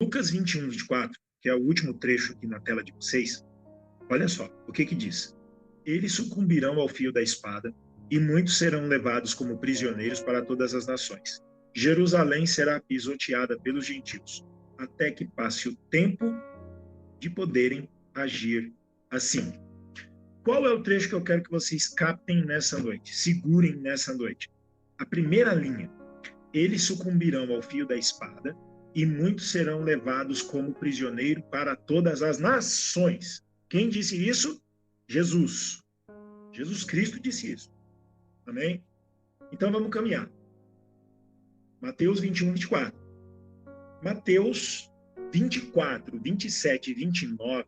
Lucas 21, 24, que é o último trecho aqui na tela de vocês, olha só, o que diz? Eles sucumbirão ao fio da espada, e muitos serão levados como prisioneiros para todas as nações. Jerusalém será pisoteada pelos gentios, até que passe o tempo de poderem agir assim. Qual é o trecho que eu quero que vocês captem nessa noite, segurem nessa noite? A primeira linha. Eles sucumbirão ao fio da espada, e muitos serão levados como prisioneiro para todas as nações. Quem disse isso? Jesus. Jesus Cristo disse isso. Amém? Então vamos caminhar. Mateus 21, 24. Mateus 24, 27 e 29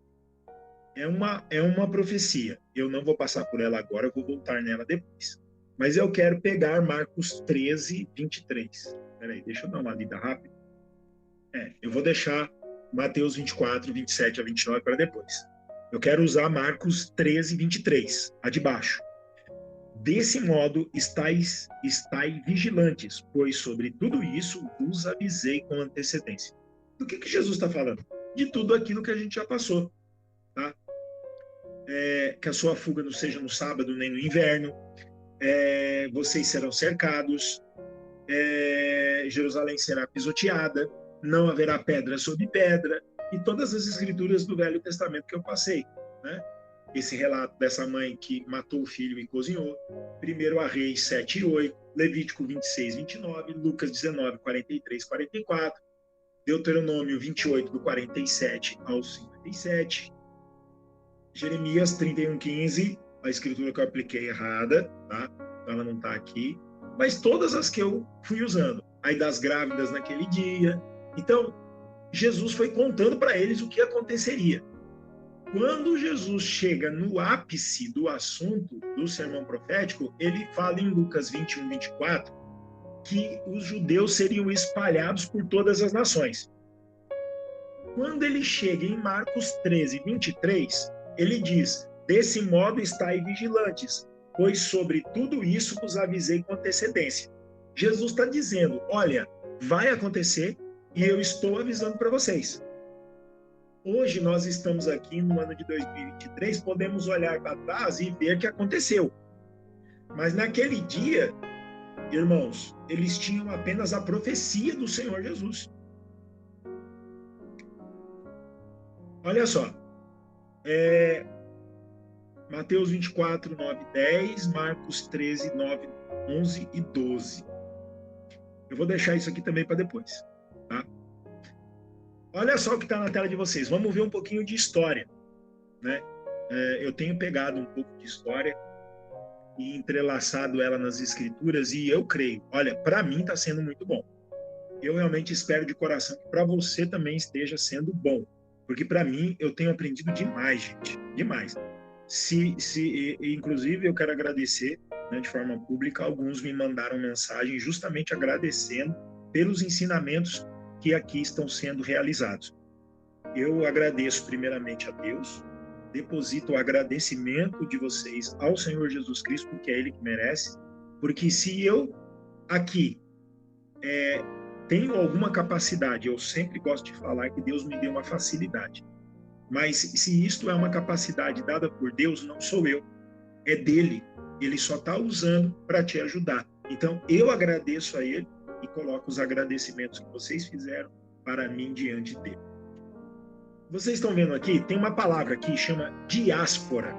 é uma profecia. Eu não vou passar por ela agora, eu vou voltar nela depois. Mas eu quero pegar Marcos 13, 23. Peraí, deixa eu dar uma lida rápida. Eu vou deixar Mateus 24, 27 a 29 para depois. Eu quero usar Marcos 13, 23, a de baixo. Desse modo, estáis vigilantes, pois sobre tudo isso vos avisei com antecedência. Do que Jesus está falando? De tudo aquilo que a gente já passou. Tá? Que a sua fuga não seja no sábado nem no inverno. Vocês serão cercados. Jerusalém será pisoteada. Não haverá pedra sobre pedra. E todas as escrituras do Velho Testamento que eu passei. Né? Esse relato dessa mãe que matou o filho e cozinhou, 1 Reis 7 e 8, Levítico 26, 29, Lucas 19, 43, 44, Deuteronômio 28, do 47 ao 57, Jeremias 31, 15, a escritura que eu apliquei errada, tá? Então ela não está aqui, mas todas as que eu fui usando, aí das grávidas naquele dia. Então, Jesus foi contando para eles o que aconteceria. Quando Jesus chega no ápice do assunto do sermão profético, ele fala em Lucas 21, 24, que os judeus seriam espalhados por todas as nações. Quando ele chega em Marcos 13, 23, ele diz: desse modo estai vigilantes, pois sobre tudo isso vos avisei com antecedência. Jesus está dizendo: olha, vai acontecer e eu estou avisando para vocês. Hoje nós estamos aqui no ano de 2023, podemos olhar para trás e ver que aconteceu. Mas naquele dia, irmãos, eles tinham apenas a profecia do Senhor Jesus. Olha só, Mateus 24, 9 e 10, Marcos 13, 9, 11 e 12. Eu vou deixar isso aqui também para depois, tá? Olha só o que está na tela de vocês. Vamos ver um pouquinho de história, né? Eu tenho pegado um pouco de história e entrelaçado ela nas escrituras e eu creio. Olha, para mim está sendo muito bom. Eu realmente espero de coração que para você também esteja sendo bom, porque para mim eu tenho aprendido demais, gente, demais. Inclusive eu quero agradecer, né, de forma pública. Alguns me mandaram mensagem justamente agradecendo pelos ensinamentos que aqui estão sendo realizados. Eu agradeço primeiramente a Deus, deposito o agradecimento de vocês ao Senhor Jesus Cristo, porque é Ele que merece, porque se eu aqui tenho alguma capacidade, eu sempre gosto de falar que Deus me deu uma facilidade, mas se isto é uma capacidade dada por Deus, não sou eu, é dele, Ele só está usando para te ajudar. Então eu agradeço a Ele e coloco os agradecimentos que vocês fizeram para mim diante dele. Vocês estão vendo aqui, tem uma palavra aqui que chama diáspora.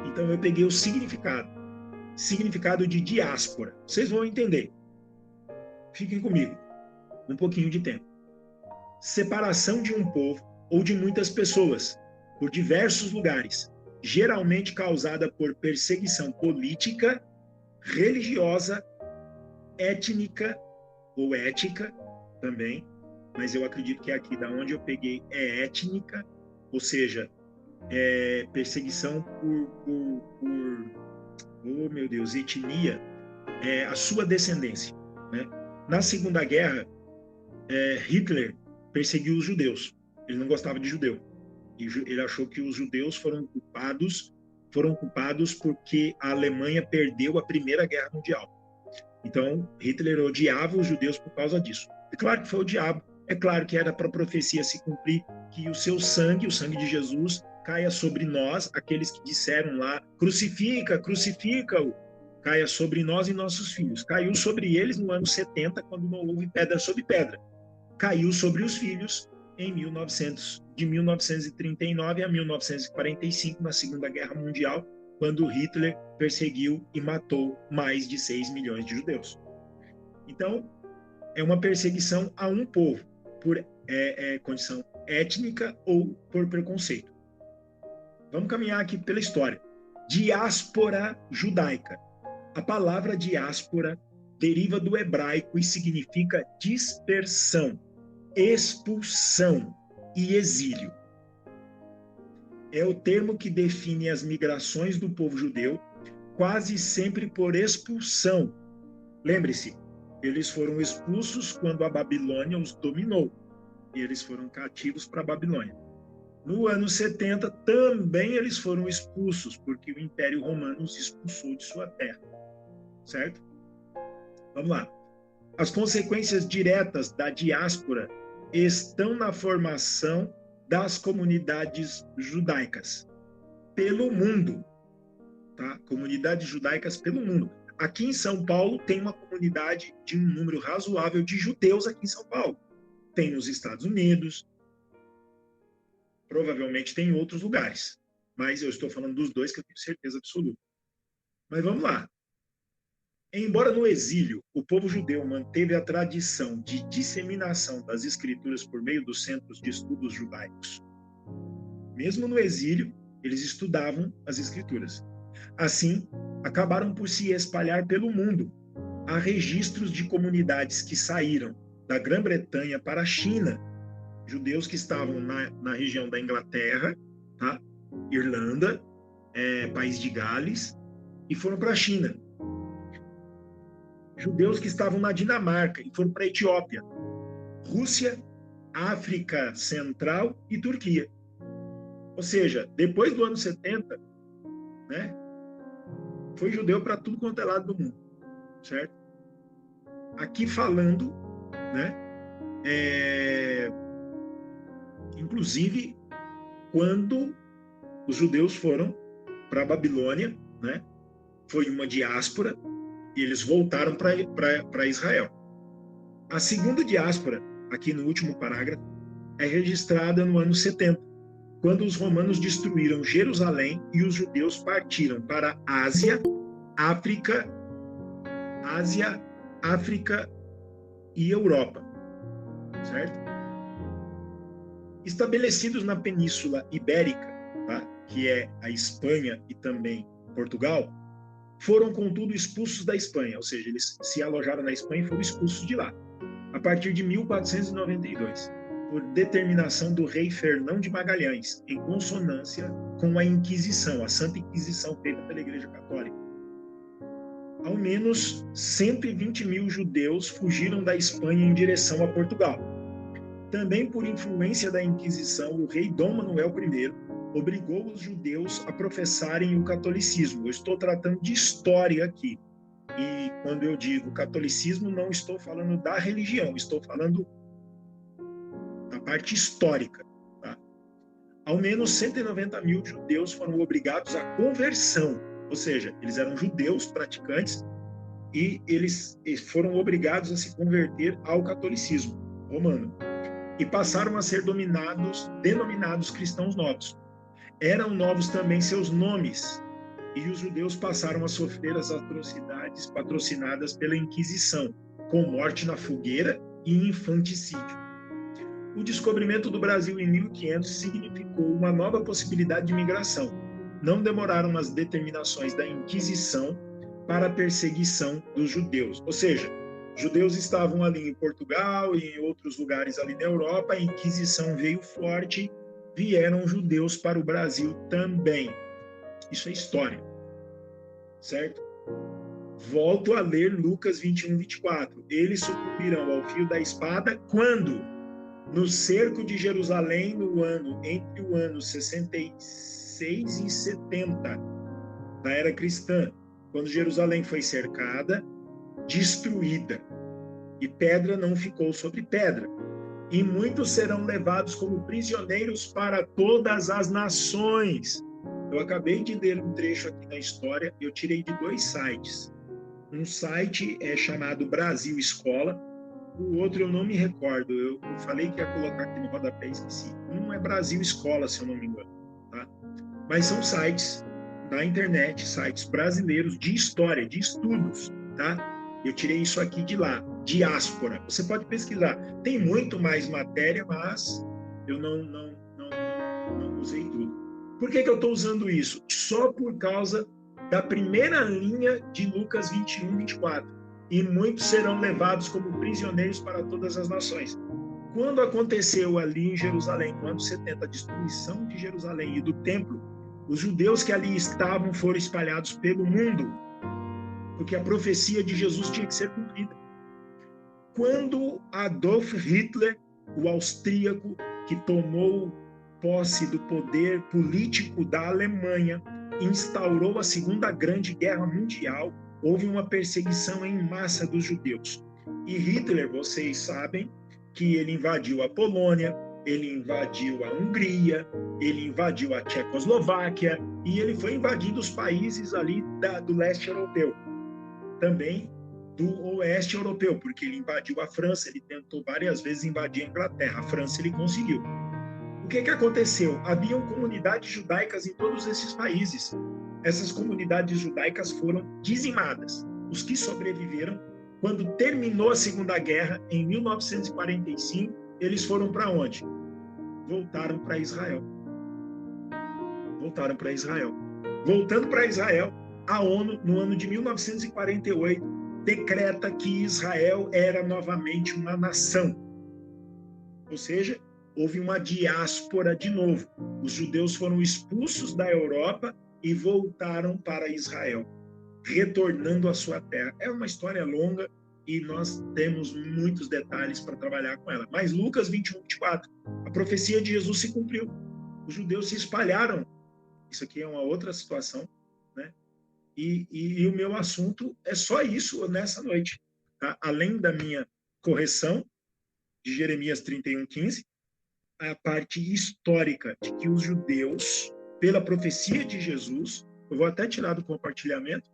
Então eu peguei o significado de diáspora. Vocês vão entender. Fiquem comigo um pouquinho de tempo. Separação de um povo ou de muitas pessoas por diversos lugares, geralmente causada por perseguição política, religiosa, étnica ou ética também, mas eu acredito que aqui da onde eu peguei é étnica, ou seja, perseguição oh meu Deus, etnia, a sua descendência, né? Na Segunda Guerra, Hitler perseguiu os judeus, ele não gostava de judeu, e ele achou que os judeus foram culpados porque a Alemanha perdeu a Primeira Guerra Mundial. Então, Hitler odiava os judeus por causa disso. É claro que foi o diabo, É claro que era para a profecia se cumprir que o seu sangue, o sangue de Jesus, caia sobre nós, aqueles que disseram lá, crucifica, crucifica-o, caia sobre nós e nossos filhos. Caiu sobre eles no ano 70, quando não houve pedra sobre pedra. Caiu sobre os filhos em 1900, de 1939 a 1945, na Segunda Guerra Mundial, quando Hitler perseguiu e matou mais de 6 milhões de judeus. Então, é uma perseguição a um povo, por condição étnica ou por preconceito. Vamos caminhar aqui pela história. Diáspora judaica. A palavra diáspora deriva do hebraico e significa dispersão, expulsão e exílio. É o termo que define as migrações do povo judeu, quase sempre por expulsão. Lembre-se, eles foram expulsos quando a Babilônia os dominou. E eles foram cativos para a Babilônia. No ano 70, também eles foram expulsos, porque o Império Romano os expulsou de sua terra. Certo? Vamos lá. As consequências diretas da diáspora estão na formação das comunidades judaicas pelo mundo. Tá? Comunidades judaicas pelo mundo. Aqui em São Paulo tem uma comunidade de um número razoável de judeus aqui em São Paulo. Tem nos Estados Unidos, provavelmente tem em outros lugares, mas eu estou falando dos dois que eu tenho certeza absoluta. Mas vamos lá. Embora no exílio, o povo judeu manteve a tradição de disseminação das escrituras por meio dos centros de estudos judaicos. Mesmo no exílio, eles estudavam as escrituras. Assim, acabaram por se espalhar pelo mundo. Há registros de comunidades que saíram da Grã-Bretanha para a China, judeus que estavam na região da Inglaterra, tá? Irlanda, País de Gales, e foram para a China. Judeus que estavam na Dinamarca e foram para a Etiópia, Rússia, África Central e Turquia. Ou seja, depois do ano 70, né, foi judeu para tudo quanto é lado do mundo, certo? Aqui falando, né, inclusive quando os judeus foram para a Babilônia, né, foi uma diáspora e eles voltaram para Israel. A segunda diáspora, aqui no último parágrafo, é registrada no ano 70, quando os romanos destruíram Jerusalém e os judeus partiram para Ásia, África e Europa, certo? Estabelecidos na Península Ibérica, tá? Que é a Espanha e também Portugal, foram, contudo, expulsos da Espanha, ou seja, eles se alojaram na Espanha e foram expulsos de lá, a partir de 1492, por determinação do rei Fernão de Magalhães, em consonância com a Inquisição, a Santa Inquisição feita pela Igreja Católica. Ao menos 120 mil judeus fugiram da Espanha em direção a Portugal. Também por influência da Inquisição, o rei Dom Manuel I obrigou os judeus a professarem o catolicismo. Eu estou tratando de história aqui. E quando eu digo catolicismo, não estou falando da religião, estou falando da parte histórica. Tá? Ao menos 190 mil judeus foram obrigados à conversão, ou seja, eles eram judeus praticantes e eles foram obrigados a se converter ao catolicismo romano e passaram a ser denominados cristãos novos. Eram novos também seus nomes, e os judeus passaram a sofrer as atrocidades patrocinadas pela Inquisição, com morte na fogueira e infanticídio. O descobrimento do Brasil em 1500 significou uma nova possibilidade de migração. Não demoraram as determinações da Inquisição para a perseguição dos judeus. Ou seja, judeus estavam ali em Portugal e em outros lugares ali na Europa, a Inquisição veio forte, vieram judeus para o Brasil também. Isso é história, certo? Volto a ler Lucas 21, 24. Eles sucumbirão ao fio da espada quando? No cerco de Jerusalém, entre o ano 66 e 70 da era cristã, quando Jerusalém foi cercada, destruída, e pedra não ficou sobre pedra. e muitos serão levados como prisioneiros para todas as nações. Eu acabei de ler um trecho aqui da história, eu tirei de 2 sites. Um site é chamado Brasil Escola, o outro eu não me recordo, eu falei que ia colocar aqui no rodapé e esqueci. Um é Brasil Escola, se eu não me engano, tá? Mas são sites da internet, sites brasileiros de história, de estudos, tá? Eu tirei isso aqui de lá, diáspora. Você pode pesquisar. Tem muito mais matéria, mas eu não usei tudo. Por que eu estou usando isso? Só por causa da primeira linha de Lucas 21, 24. E muitos serão levados como prisioneiros para todas as nações. Quando aconteceu ali em Jerusalém, no ano 70, a destruição de Jerusalém e do templo, os judeus que ali estavam foram espalhados pelo mundo, porque a profecia de Jesus tinha que ser cumprida. Quando Adolf Hitler, o austríaco que tomou posse do poder político da Alemanha, instaurou a Segunda Grande Guerra Mundial, houve uma perseguição em massa dos judeus. E Hitler, vocês sabem, que ele invadiu a Polônia, ele invadiu a Hungria, ele invadiu a Tchecoslováquia e ele foi invadindo os países ali do leste europeu. Também do oeste europeu, porque ele invadiu a França, ele tentou várias vezes invadir a Inglaterra. A França ele conseguiu. O que aconteceu? Haviam comunidades judaicas em todos esses países. Essas comunidades judaicas foram dizimadas. Os que sobreviveram, quando terminou a Segunda Guerra, em 1945, eles foram para onde? Voltaram para Israel. Voltaram para Israel. Voltando para Israel, a ONU, no ano de 1948, decreta que Israel era novamente uma nação. Ou seja, houve uma diáspora de novo. Os judeus foram expulsos da Europa e voltaram para Israel, retornando à sua terra. É uma história longa e nós temos muitos detalhes para trabalhar com ela. Mas Lucas 21, 24, a profecia de Jesus se cumpriu. Os judeus se espalharam. Isso aqui é uma outra situação, né? E o meu assunto é só isso nessa noite. Tá? Além da minha correção de Jeremias 31, 15, a parte histórica de que os judeus, pela profecia de Jesus, eu vou até tirar do compartilhamento,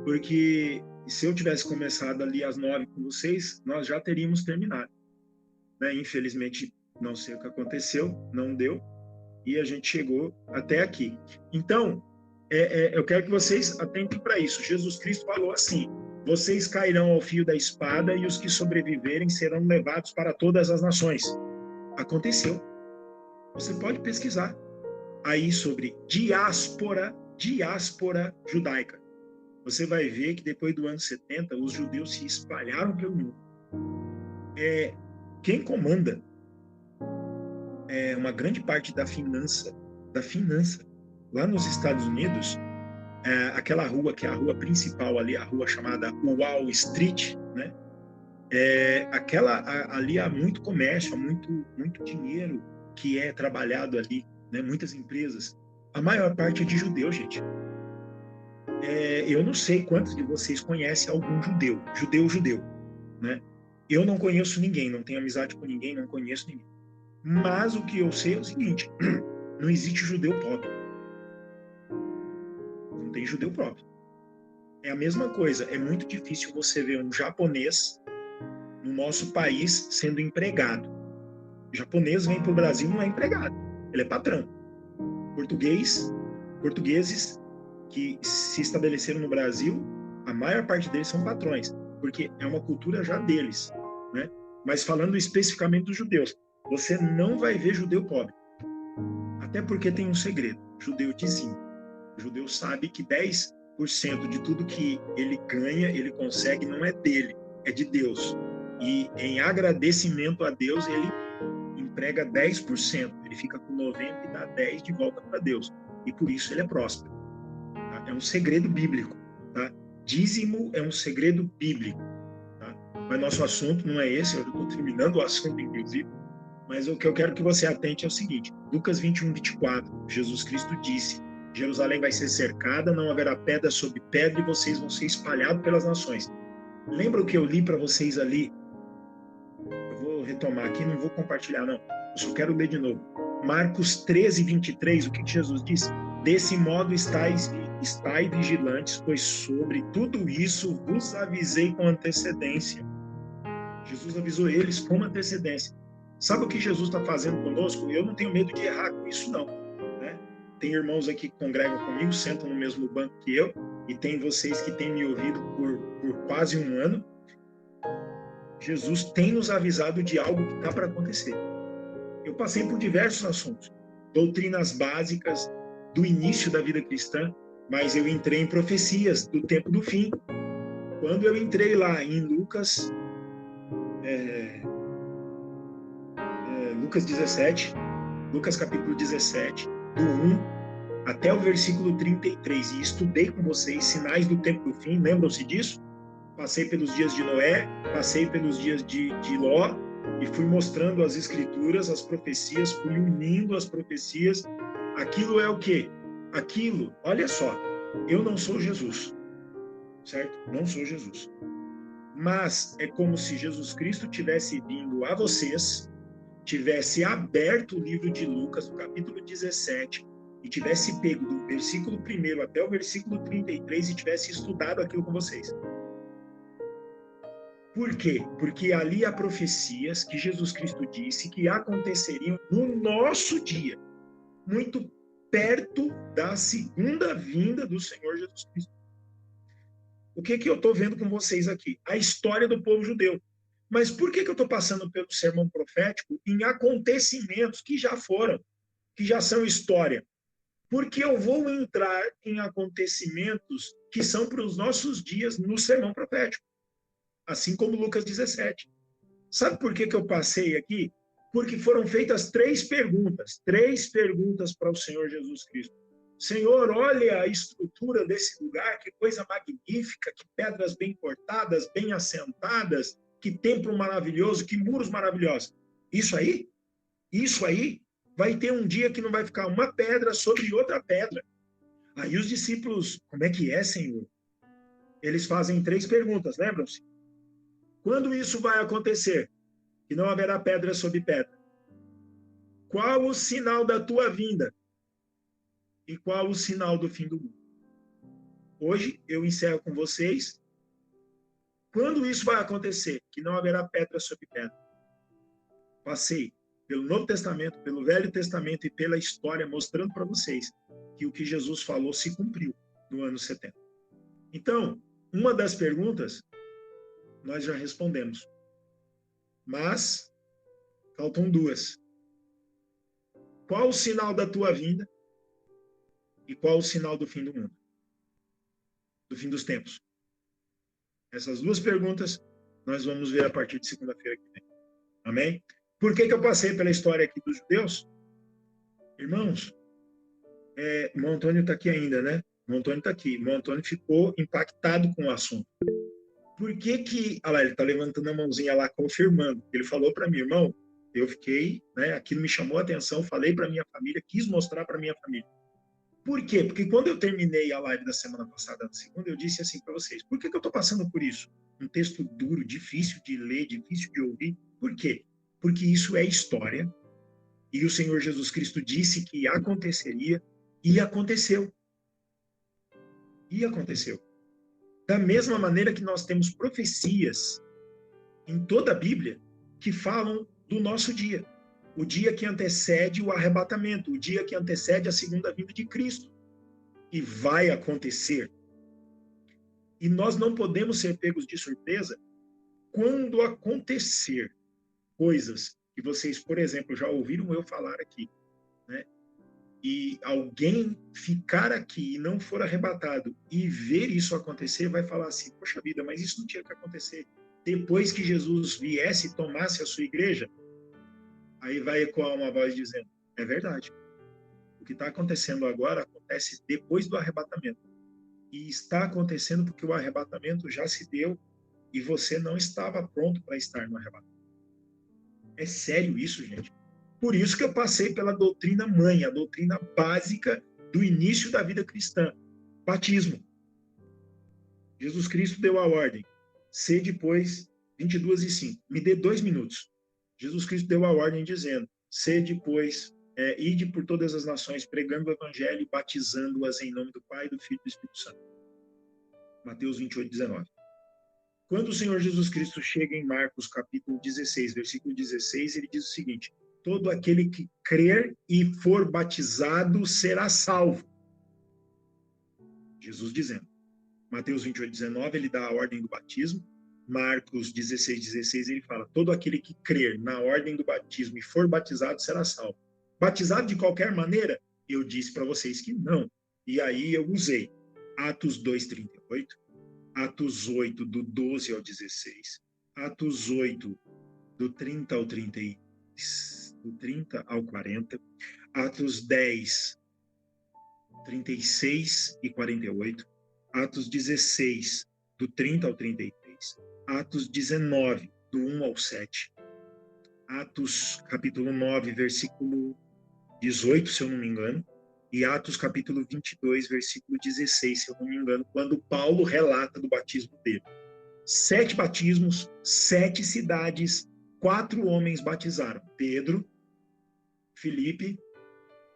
porque se eu tivesse começado ali às 9 com vocês, nós já teríamos terminado. Né? Infelizmente, não sei o que aconteceu, não deu, e a gente chegou até aqui. Então, eu quero que vocês atentem para isso. Jesus Cristo falou assim: vocês cairão ao fio da espada e os que sobreviverem serão levados para todas as nações. Aconteceu. Você pode pesquisar aí sobre diáspora judaica. Você vai ver que depois do ano 70, os judeus se espalharam pelo mundo. Quem comanda uma grande parte da finança lá nos Estados Unidos, aquela rua que é a rua principal ali, a rua chamada Wall Street, né? Ali há muito comércio, há muito dinheiro que é trabalhado ali, né? Muitas empresas. A maior parte é de judeu, gente. Eu não sei quantos de vocês conhecem algum judeu, né? Eu não conheço ninguém, não tenho amizade com ninguém, não conheço ninguém. Mas o que eu sei é o seguinte: não existe judeu pobre. Não tem judeu pobre. É a mesma coisa. É muito difícil você ver um japonês no nosso país sendo empregado. O japonês vem para o Brasil e não é empregado. Ele é patrão. Portugueses que se estabeleceram no Brasil, a maior parte deles são patrões, porque é uma cultura já deles, né? Mas falando especificamente dos judeus, você não vai ver judeu pobre. Até porque tem um segredo: judeu dizima. O judeu sabe que 10% de tudo que ele ganha, ele consegue, não é dele, é de Deus. E em agradecimento a Deus, ele emprega 10%. Ele fica com 90% e dá 10% de volta para Deus. E por isso ele é próspero. Tá? É um segredo bíblico. Tá? Dízimo é um segredo bíblico. Tá? Mas nosso assunto não é esse, eu estou terminando o assunto, inclusive. Mas o que eu quero que você atente é o seguinte: Lucas 21, 24, Jesus Cristo disse: Jerusalém vai ser cercada, não haverá pedra sobre pedra e vocês vão ser espalhados pelas nações. Lembra o que eu li para vocês ali? Eu vou vou retomar aqui, não vou compartilhar, não. Eu só quero ler de novo. Marcos 13, 23, o que Jesus diz? Desse modo estai vigilantes, pois sobre tudo isso vos avisei com antecedência. Jesus avisou eles com antecedência. Sabe o que Jesus está fazendo conosco? Eu não tenho medo de errar com isso, não. Né? Tem irmãos aqui que congregam comigo, sentam no mesmo banco que eu, e tem vocês que têm me ouvido por quase um ano. Jesus tem nos avisado de algo que está para acontecer. Eu passei por diversos assuntos, doutrinas básicas do início da vida cristã, mas eu entrei em profecias do tempo do fim. Quando eu entrei lá em Lucas 17, Lucas capítulo 17, do 1 até o versículo 33, e estudei com vocês sinais do tempo do fim, lembram-se disso? Passei pelos dias de Noé, passei pelos dias de Ló, e fui mostrando as escrituras, as profecias, fui unindo as profecias. Aquilo é o quê? Aquilo, olha só, eu não sou Jesus, certo? Não sou Jesus. Mas é como se Jesus Cristo tivesse vindo a vocês, tivesse aberto o livro de Lucas, no capítulo 17, e tivesse pego do versículo 1 até o versículo 33 e tivesse estudado aquilo com vocês. Por quê? Porque ali há profecias que Jesus Cristo disse que aconteceriam no nosso dia, muito perto da segunda vinda do Senhor Jesus Cristo. O que eu estou vendo com vocês aqui? A história do povo judeu. Mas por que eu estou passando pelo sermão profético em acontecimentos que já foram, que já são história? Porque eu vou entrar em acontecimentos que são para os nossos dias no sermão profético. Assim como Lucas 17. Sabe por que eu passei aqui? Porque foram feitas três perguntas para o Senhor Jesus Cristo. Senhor, olha a estrutura desse lugar, que coisa magnífica, que pedras bem cortadas, bem assentadas, que templo maravilhoso, que muros maravilhosos. Isso aí vai ter um dia que não vai ficar uma pedra sobre outra pedra. Aí os discípulos, como é que é, Senhor? Eles fazem três perguntas, lembram-se? Quando isso vai acontecer? Que não haverá pedra sobre pedra. Qual o sinal da tua vinda? E qual o sinal do fim do mundo? Hoje eu encerro com vocês. Quando isso vai acontecer? Que não haverá pedra sobre pedra. Passei pelo Novo Testamento, pelo Velho Testamento e pela história, mostrando para vocês que o que Jesus falou se cumpriu no ano 70. Então, uma das perguntas nós já respondemos. Mas faltam duas. Qual o sinal da tua vinda? E qual o sinal do fim do mundo? Do fim dos tempos? Essas duas perguntas nós vamos ver a partir de segunda-feira que vem. Amém? Por que eu passei pela história aqui dos judeus? Irmãos, o Antônio está aqui ainda, né? O Antônio está aqui. O Antônio ficou impactado com o assunto. Por que olha lá, ele está levantando a mãozinha lá, confirmando. Ele falou para mim, irmão, eu fiquei, né? Aquilo me chamou a atenção, falei para minha família, quis mostrar para minha família. Por quê? Porque quando eu terminei a live da semana passada, na segunda, eu disse assim para vocês, por que eu estou passando por isso? Um texto duro, difícil de ler, difícil de ouvir. Por quê? Porque isso é história, e o Senhor Jesus Cristo disse que aconteceria, e aconteceu. E aconteceu. Da mesma maneira que nós temos profecias em toda a Bíblia que falam do nosso dia. O dia que antecede o arrebatamento, o dia que antecede a segunda vinda de Cristo. E vai acontecer. E nós não podemos ser pegos de surpresa quando acontecer coisas que vocês, por exemplo, já ouviram eu falar aqui, né? E alguém ficar aqui e não for arrebatado e ver isso acontecer, vai falar assim, poxa vida, mas isso não tinha que acontecer. Depois que Jesus viesse e tomasse a sua igreja, aí vai ecoar uma voz dizendo, é verdade. O que está acontecendo agora acontece depois do arrebatamento. E está acontecendo porque o arrebatamento já se deu e você não estava pronto para estar no arrebatamento. É sério isso, gente. Por isso que eu passei pela doutrina mãe, a doutrina básica do início da vida cristã. Batismo. Jesus Cristo deu a ordem. Sede, pois, 22:5. Me dê 2 minutos. Jesus Cristo deu a ordem dizendo: sede, pois, ide por todas as nações, pregando o evangelho e batizando-as em nome do Pai, do Filho e do Espírito Santo. Mateus 28, 19. Quando o Senhor Jesus Cristo chega em Marcos, capítulo 16, versículo 16, ele diz o seguinte: todo aquele que crer e for batizado será salvo. Jesus dizendo. Mateus 28, 19, ele dá a ordem do batismo. Marcos 16, 16, ele fala: todo aquele que crer na ordem do batismo e for batizado será salvo. Batizado de qualquer maneira? Eu disse para vocês que não. E aí eu usei Atos 2, 38, Atos 8, do 12 ao 16, Atos 8, do 30 ao 30, do 30 ao 40, Atos 10, 36 e 48, Atos 16, do 30 ao 33, Atos 19, do 1 ao 7, Atos capítulo 9, versículo 18, se eu não me engano, e Atos capítulo 22, versículo 16, se eu não me engano, quando Paulo relata do batismo dele. 7 batismos, 7 cidades, 4 homens batizaram: Pedro, Filipe,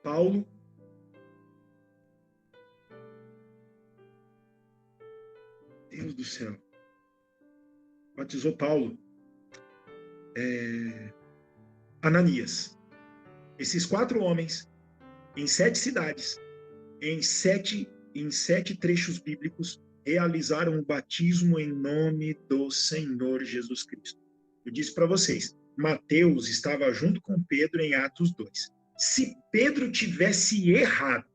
Paulo, Deus do céu, batizou Paulo, Ananias. Esses 4 homens, em 7 cidades, em sete trechos bíblicos, realizaram o batismo em nome do Senhor Jesus Cristo. Eu disse para vocês, Mateus estava junto com Pedro em Atos 2. Se Pedro tivesse errado,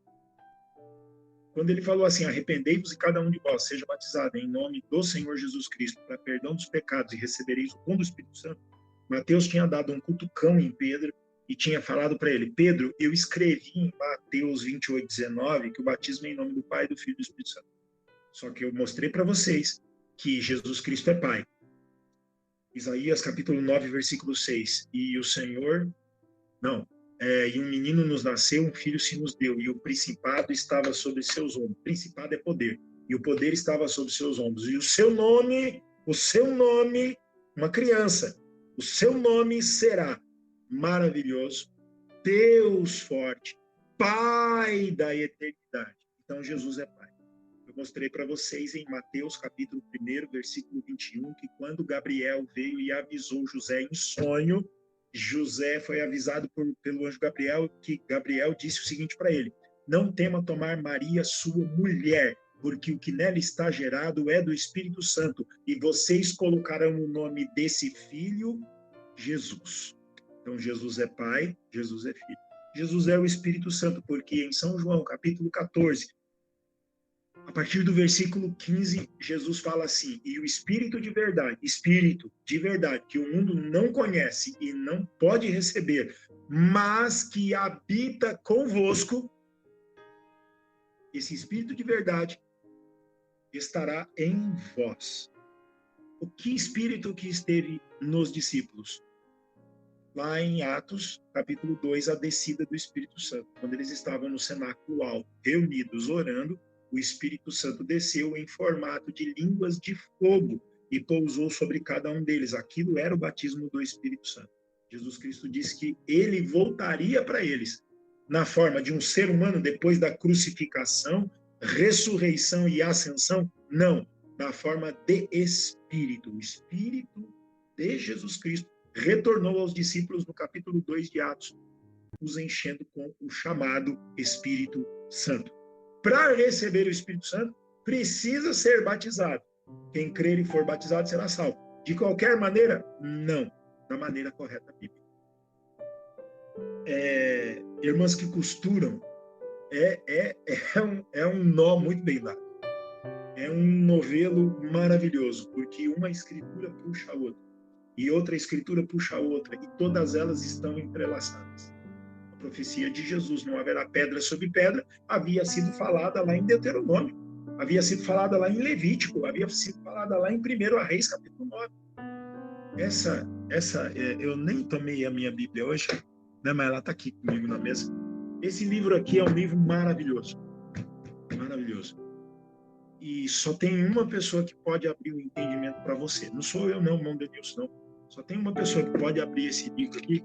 quando ele falou assim: arrependei-vos e cada um de vós seja batizado em nome do Senhor Jesus Cristo para perdão dos pecados e recebereis o dom do Espírito Santo, Mateus tinha dado um cutucão em Pedro e tinha falado para ele: Pedro, eu escrevi em Mateus 28, 19 que o batismo é em nome do Pai, do Filho e do Espírito Santo. Só que eu mostrei para vocês que Jesus Cristo é Pai. Isaías capítulo 9, versículo 6. E o Senhor... Não. E um menino nos nasceu, um filho se nos deu, e o principado estava sobre seus ombros. Principado é poder. E o poder estava sobre seus ombros. E o seu nome, uma criança, o seu nome será maravilhoso, Deus forte, Pai da eternidade. Então Jesus é Pai. Eu mostrei para vocês em Mateus capítulo 1, versículo 21, que quando Gabriel veio e avisou José em sonho, José foi avisado pelo anjo Gabriel, que Gabriel disse o seguinte para ele: não tema tomar Maria, sua mulher, porque o que nela está gerado é do Espírito Santo, e vocês colocarão o nome desse filho Jesus. Então Jesus é Pai, Jesus é Filho. Jesus é o Espírito Santo, porque em São João, capítulo 14, a partir do versículo 15, Jesus fala assim: e o Espírito de verdade, que o mundo não conhece e não pode receber, mas que habita convosco, esse Espírito de verdade estará em vós. O que Espírito que esteve nos discípulos? Lá em Atos, capítulo 2, a descida do Espírito Santo. Quando eles estavam no cenáculo alto, reunidos, orando, o Espírito Santo desceu em formato de línguas de fogo e pousou sobre cada um deles. Aquilo era o batismo do Espírito Santo. Jesus Cristo disse que ele voltaria para eles na forma de um ser humano depois da crucificação, ressurreição e ascensão? Não, na forma de Espírito. O Espírito de Jesus Cristo retornou aos discípulos no capítulo 2 de Atos, os enchendo com o chamado Espírito Santo. Para receber o Espírito Santo, precisa ser batizado. Quem crer e for batizado será salvo. De qualquer maneira? Não. Da maneira correta bíblica. Irmãs que costuram, é um nó muito bem dado. É um novelo maravilhoso, porque uma escritura puxa a outra, e outra escritura puxa a outra, e todas elas estão entrelaçadas. A profecia de Jesus, não haverá pedra sobre pedra, havia sido falada lá em Deuteronômio, havia sido falada lá em Levítico, havia sido falada lá em 1 Reis, capítulo 9. Eu nem tomei a minha Bíblia hoje, né, mas ela está aqui comigo na mesa. Esse livro aqui é um livro maravilhoso. Maravilhoso. E só tem uma pessoa que pode abrir o entendimento para você. Não sou eu, não, irmão Denilson, não. Só tem uma pessoa que pode abrir esse livro aqui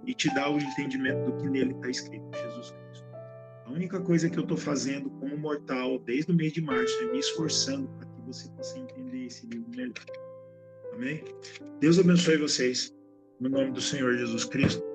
e te dar o entendimento do que nele está escrito, Jesus Cristo. A única coisa que eu estou fazendo como mortal desde o mês de março é me esforçando para que você possa entender esse livro melhor. Amém? Deus abençoe vocês. No nome do Senhor Jesus Cristo.